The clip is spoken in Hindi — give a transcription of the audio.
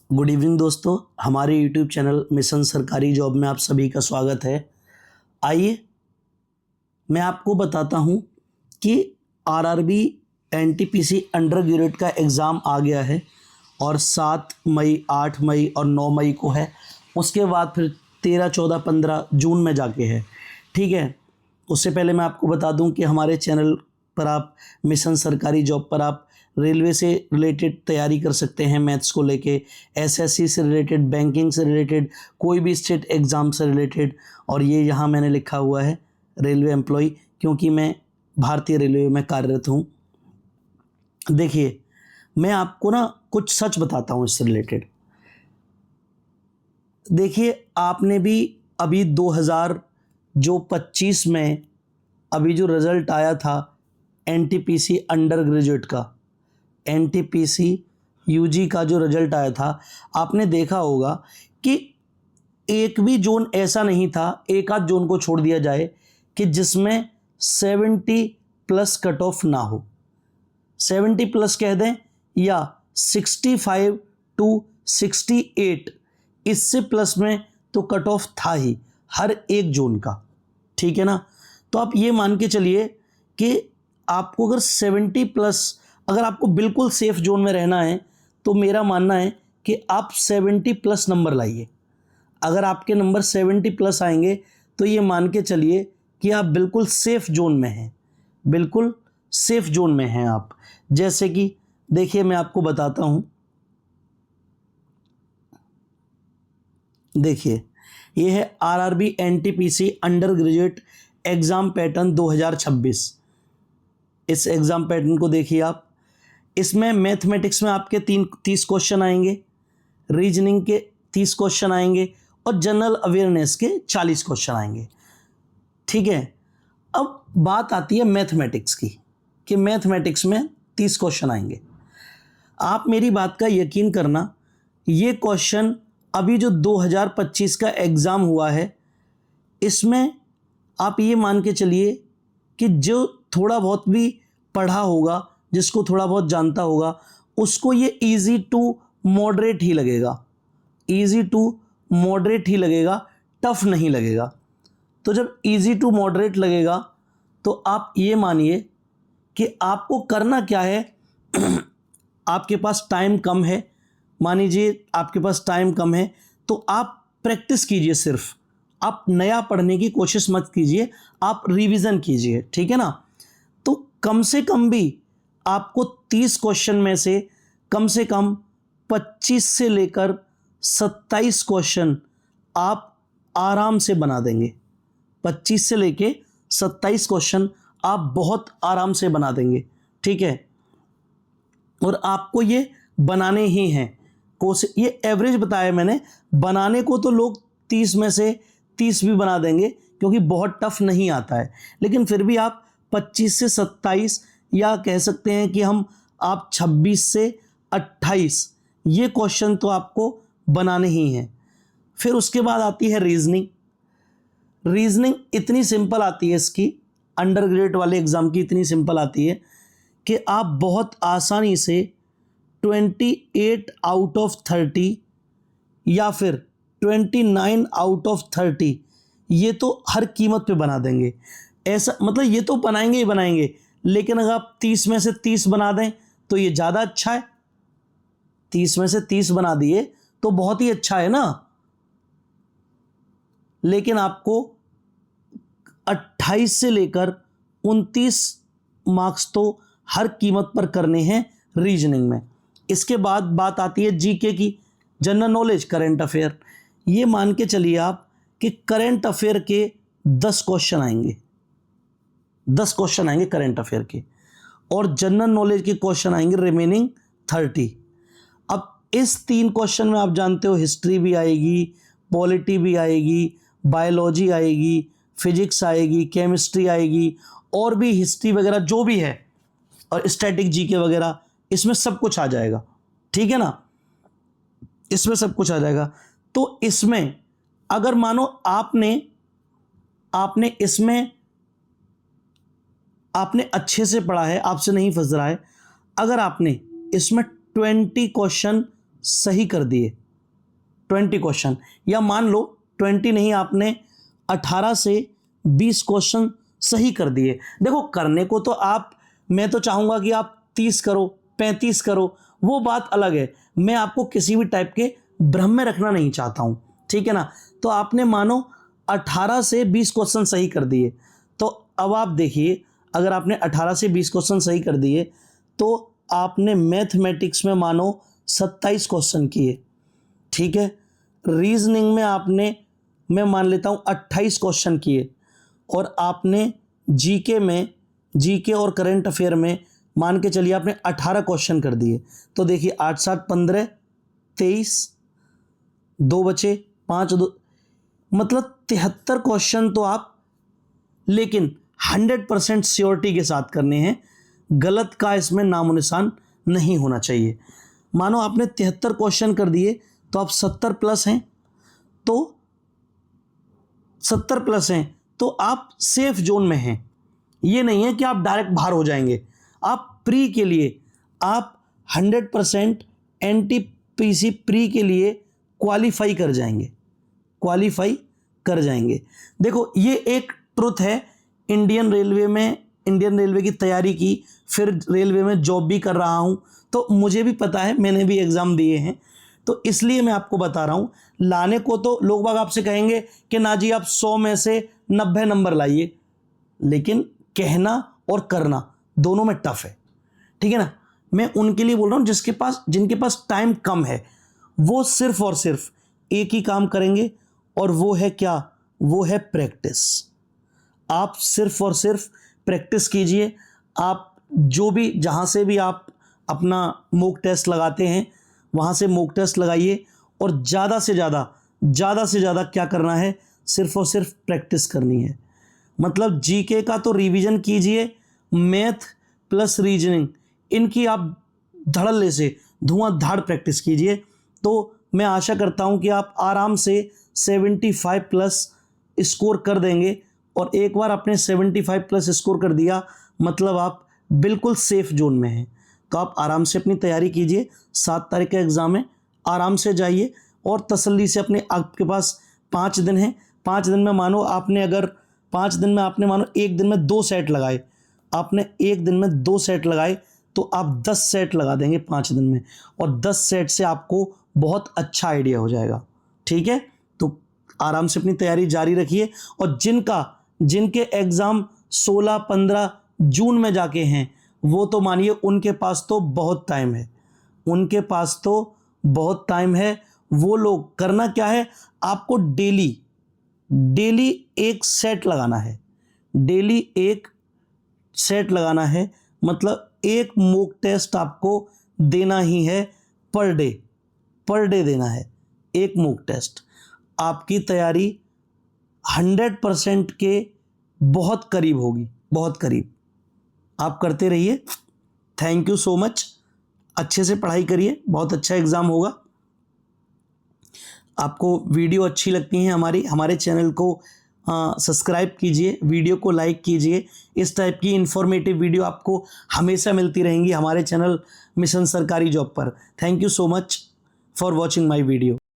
गुड इवनिंग दोस्तों, हमारे यूट्यूब चैनल मिशन सरकारी जॉब में आप सभी का स्वागत है। आइए मैं आपको बताता हूं कि आरआरबी एनटीपीसी अंडर ग्रेजुएट का एग्ज़ाम आ गया है और 7 मई, 8 मई और 9 मई को है। उसके बाद फिर 13, 14, 15 जून में जाके है। ठीक है, उससे पहले मैं आपको बता दूं कि हमारे चैनल पर आप मिशन सरकारी जॉब पर आप रेलवे से रिलेटेड तैयारी कर सकते हैं, मैथ्स को लेके, एसएससी से रिलेटेड, बैंकिंग से रिलेटेड, कोई भी स्टेट एग्ज़ाम से रिलेटेड। और ये यहाँ मैंने लिखा हुआ है रेलवे एम्प्लॉय, क्योंकि मैं भारतीय रेलवे में कार्यरत हूँ। देखिए, मैं आपको ना कुछ सच बताता हूँ इससे रिलेटेड। देखिए, आपने भी अभी 2025 में अभी जो रिज़ल्ट आया था एनटीपीसी अंडर ग्रेजुएट का, एनटीपीसी यूजी का जो रिजल्ट आया था, आपने देखा होगा कि एक भी जोन ऐसा नहीं था, एक आध जोन को छोड़ दिया जाए, कि जिसमें 70 प्लस कट ऑफ ना हो। 70 प्लस कह दें या 65 टू 68, इससे प्लस में तो कट ऑफ था ही हर एक जोन का। ठीक है ना। तो आप ये मान के चलिए कि आपको अगर 70 प्लस, अगर आपको बिल्कुल सेफ जोन में रहना है तो मेरा मानना है कि आप 70 प्लस नंबर लाइए। अगर आपके नंबर 70 प्लस आएंगे तो ये मान के चलिए कि आप बिल्कुल सेफ जोन में हैं, बिल्कुल सेफ जोन में हैं आप। जैसे कि देखिए, मैं आपको बताता हूं। देखिए, ये है RRB NTPC under graduate exam pattern 2026। इस एग्जाम पैटर्न को देखिए आप। इसमें मैथमेटिक्स में आपके 30 क्वेश्चन आएंगे, रीजनिंग के 30 क्वेश्चन आएंगे और जनरल अवेयरनेस के 40 क्वेश्चन आएंगे। ठीक है, अब बात आती है मैथमेटिक्स की, कि मैथमेटिक्स में 30 क्वेश्चन आएंगे। आप मेरी बात का यकीन करना, ये क्वेश्चन अभी जो 2025 का एग्ज़ाम हुआ है, इसमें आप ये मान के चलिए कि जो थोड़ा बहुत भी पढ़ा होगा, जिसको थोड़ा बहुत जानता होगा, उसको ये इजी टू मॉडरेट ही लगेगा, इजी टू मॉडरेट ही लगेगा, टफ नहीं लगेगा। तो जब इजी टू मॉडरेट लगेगा तो आप ये मानिए कि आपको करना क्या है। आपके पास टाइम कम है, मान लीजिए आपके पास टाइम कम है, तो आप प्रैक्टिस कीजिए। सिर्फ आप नया पढ़ने की कोशिश मत कीजिए, आप रिवीजन कीजिए। ठीक है ना। तो कम से कम भी आपको 30 क्वेश्चन में से कम 25 से लेकर 27 क्वेश्चन आप आराम से बना देंगे। 25 से लेके 27 क्वेश्चन आप बहुत आराम से बना देंगे। ठीक है, और आपको ये बनाने ही हैं। कोशिश, ये एवरेज बताया मैंने, बनाने को तो लोग 30 में से 30 भी बना देंगे, क्योंकि बहुत टफ नहीं आता है। लेकिन फिर भी आप 25 से 27, या कह सकते हैं कि आप 26 से 28, ये क्वेश्चन तो आपको बनाने ही हैं। फिर उसके बाद आती है रीजनिंग। रीजनिंग इतनी सिंपल आती है इसकी, अंडर ग्रेजुएट वाले एग्जाम की इतनी सिंपल आती है कि आप बहुत आसानी से 28 आउट ऑफ 30 या फिर 29 आउट ऑफ 30, ये तो हर कीमत पे बना देंगे। ऐसा मतलब ये तो बनाएंगे ही बनाएंगे, लेकिन अगर आप 30 में से 30 बना दें तो ये ज़्यादा अच्छा है। 30 में से 30 बना दिए तो बहुत ही अच्छा है ना। लेकिन आपको 28 से लेकर 29 मार्क्स तो हर कीमत पर करने हैं रीजनिंग में। इसके बाद बात आती है जीके की, जनरल नॉलेज, करंट अफेयर। ये मान के चलिए आप कि करंट अफेयर के 10 क्वेश्चन आएंगे, 10 क्वेश्चन आएंगे करंट अफेयर के, और जनरल नॉलेज के क्वेश्चन आएंगे रिमेनिंग 30। अब इस 3 क्वेश्चन में आप जानते हो हिस्ट्री भी आएगी, पॉलिटी भी आएगी, बायोलॉजी आएगी, फिजिक्स आएगी, केमिस्ट्री आएगी, और भी हिस्ट्री वगैरह जो भी है, और स्टैटिक जीके वगैरह, इसमें सब कुछ आ जाएगा। ठीक है ना, इसमें सब कुछ आ जाएगा। तो इसमें अगर मानो आपने इसमें आपने अच्छे से पढ़ा है, आपसे नहीं फंस रहा है, अगर आपने इसमें 20 क्वेश्चन सही कर दिए, 20 क्वेश्चन, या मान लो 20 नहीं, आपने 18 से 20 क्वेश्चन सही कर दिए। देखो करने को तो आप, मैं तो चाहूँगा कि आप 30 करो, 35 करो, वो बात अलग है। मैं आपको किसी भी टाइप के भ्रम में रखना नहीं चाहता हूँ, ठीक है ना। तो आपने मानो 18 से 20 क्वेश्चन सही कर दिए, तो अब आप देखिए, अगर आपने 18 से 20 क्वेश्चन सही कर दिए तो आपने मैथमेटिक्स में मानो 27 क्वेश्चन किए, ठीक है। रीजनिंग में आपने, मैं मान लेता हूँ 28 क्वेश्चन किए, और आपने जीके में, जीके और करंट अफेयर में मान के चलिए आपने 18 क्वेश्चन कर दिए। तो देखिए 8 7 15 23, 2 बचे, 5 2, मतलब 73 क्वेश्चन तो आप, लेकिन 100% श्योरिटी के साथ करने हैं, गलत का इसमें नामो निशान नहीं होना चाहिए। मानो आपने 73 क्वेश्चन कर दिए तो आप 70 प्लस हैं, तो 70 प्लस हैं तो आप सेफ जोन में हैं। ये नहीं है कि आप डायरेक्ट बाहर हो जाएंगे। आप प्री के लिए, आप 100% एनटीपीसी प्री के लिए क्वालिफाई कर जाएंगे, क्वालिफाई कर जाएंगे। देखो ये एक ट्रुथ है, इंडियन रेलवे में, इंडियन रेलवे की तैयारी की, फिर रेलवे में जॉब भी कर रहा हूँ, तो मुझे भी पता है, मैंने भी एग्ज़ाम दिए हैं, तो इसलिए मैं आपको बता रहा हूँ। लाने को तो लोग बाग आपसे कहेंगे कि ना जी आप 100 में से 90 नंबर लाइए, लेकिन कहना और करना दोनों में टफ है, ठीक है ना। मैं उनके लिए बोल रहा हूँ जिनके पास टाइम कम है, वो सिर्फ और सिर्फ एक ही काम करेंगे, और वो है क्या, वो है प्रैक्टिस। आप सिर्फ और सिर्फ प्रैक्टिस कीजिए। आप जो भी, जहाँ से भी आप अपना मॉक टेस्ट लगाते हैं, वहाँ से मॉक टेस्ट लगाइए, और ज़्यादा से ज़्यादा क्या करना है, सिर्फ और सिर्फ प्रैक्टिस करनी है। मतलब जीके का तो रिवीजन कीजिए, मैथ प्लस रीजनिंग, इनकी आप धड़ल्ले से धुआंधार प्रैक्टिस कीजिए। तो मैं आशा करता हूँ कि आप आराम से 75 प्लस स्कोर कर देंगे, और एक बार आपने 75 प्लस स्कोर कर दिया मतलब आप बिल्कुल सेफ जोन में हैं। तो आप आराम से अपनी तैयारी कीजिए। 7 तारीख का एग्ज़ाम है, आराम से जाइए और तसल्ली से अपने, आपके पास 5 दिन हैं, 5 दिन में मानो आपने, अगर 5 दिन में आपने मानो एक दिन में 2 सेट लगाए, आपने एक दिन में 2 सेट लगाए, तो आप 10 सेट लगा देंगे 5 दिन में, और 10 सेट से आपको बहुत अच्छा आइडिया हो जाएगा, ठीक है। तो आराम से अपनी तैयारी जारी रखिए, और जिनके एग्ज़ाम 16-15 जून में जाके हैं, वो तो मानिए उनके पास तो बहुत टाइम है, उनके पास तो बहुत टाइम है। वो लोग करना क्या है, आपको डेली एक सेट लगाना है, डेली एक सेट लगाना है, मतलब एक मॉक टेस्ट आपको देना ही है, पर डे देना है एक मॉक टेस्ट। आपकी तैयारी 100% के बहुत करीब होगी, बहुत करीब। आप करते रहिए। Thank you so much. अच्छे से पढ़ाई करिए, बहुत अच्छा एग्ज़ाम होगा। आपको वीडियो अच्छी लगती हैं हमारे चैनल को सब्सक्राइब कीजिए, वीडियो को लाइक कीजिए। इस टाइप की इन्फॉर्मेटिव वीडियो आपको हमेशा मिलती रहेंगी हमारे चैनल मिशन सरकारी जॉब पर। Thank you so much for watching my video.